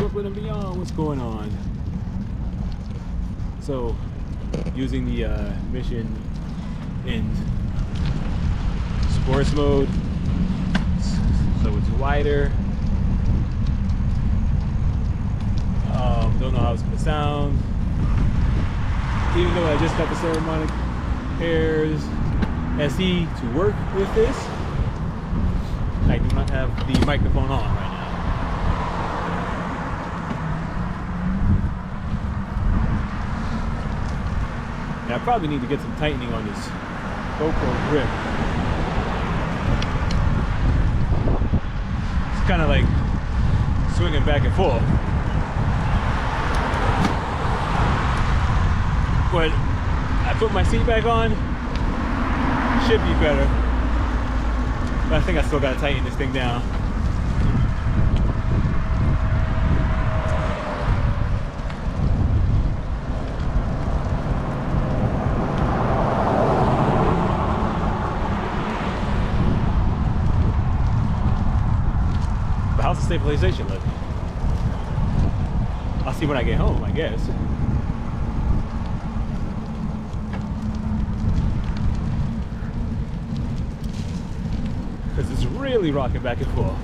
Brooklyn and beyond, what's going on? So, using the mission in sports mode, so it's wider. Don't know how it's gonna sound. Even though I just got the Ceremonic Pairs SE to work with this, I do not have the microphone on right now. And I probably need to get some tightening on this Gopro grip. It's kind of like swinging back and forth. But I put my seat back on, should be better. But I think I still gotta tighten this thing down. But how's the stabilization look? I'll see when I get home, I guess. Because it's really rocking back and forth.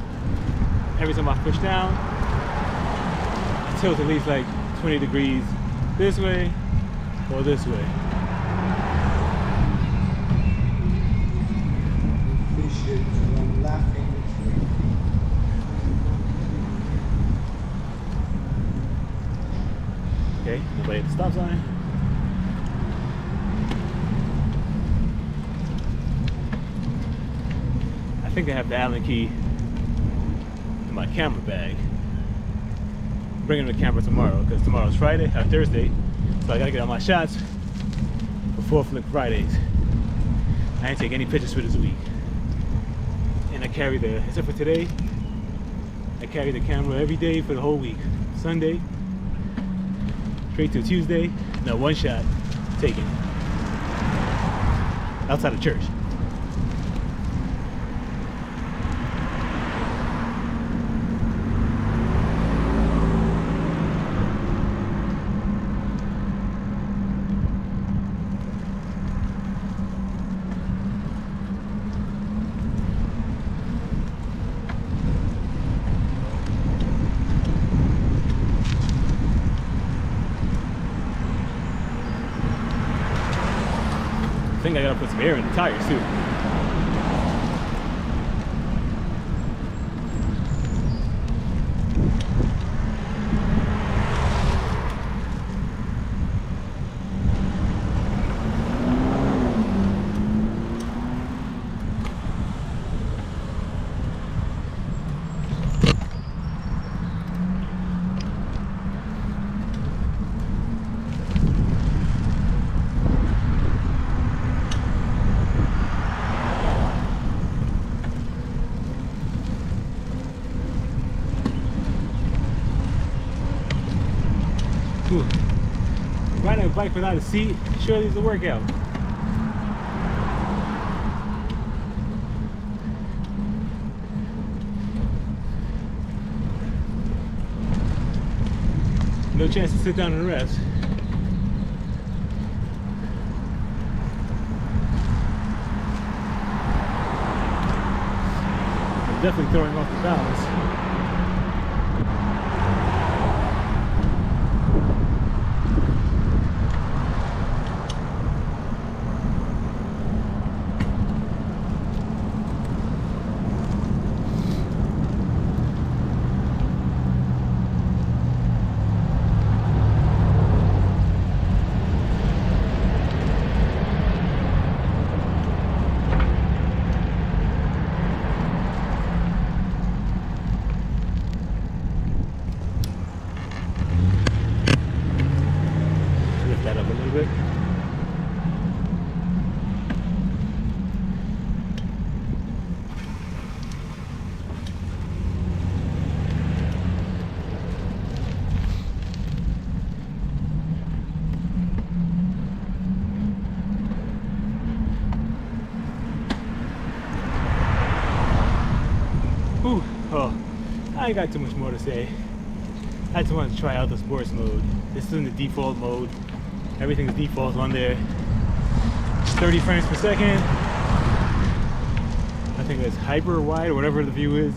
Every time I push down, I tilt at least like 20 degrees this way or this way. Okay, nobody at the stop sign. I think I have the Allen key in my camera bag. I'm bringing the camera tomorrow because tomorrow's Thursday, so I gotta get all my shots before Flick Fridays. I didn't take any pictures for this week, and I carry except for today, I carry the camera every day for the whole week. Sunday, straight to Tuesday, no one shot taken outside of church. I think I gotta put some air in the tires too. Ooh. Riding a bike without a seat surely is a workout. No chance to sit down and rest. I'm definitely throwing off the balance. That up a little bit. Ooh, oh, I ain't got too much more to say. I just wanted to try out the sports mode. This is in the default mode. Everything's default on there. 30 frames per second. I think it's hyper wide or whatever the view is.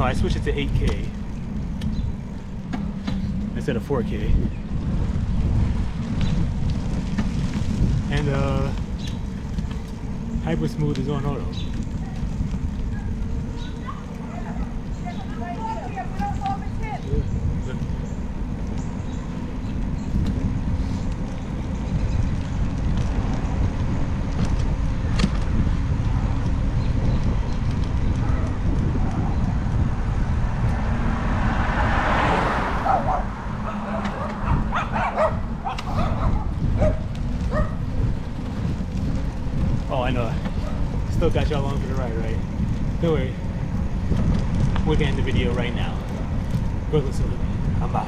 I switched it to 8K instead of 4K. And hyper smooth is on auto. Oh, I know. Still got y'all along for the ride, right? Don't worry. We're getting the video right now. Go listen to me. I'm out.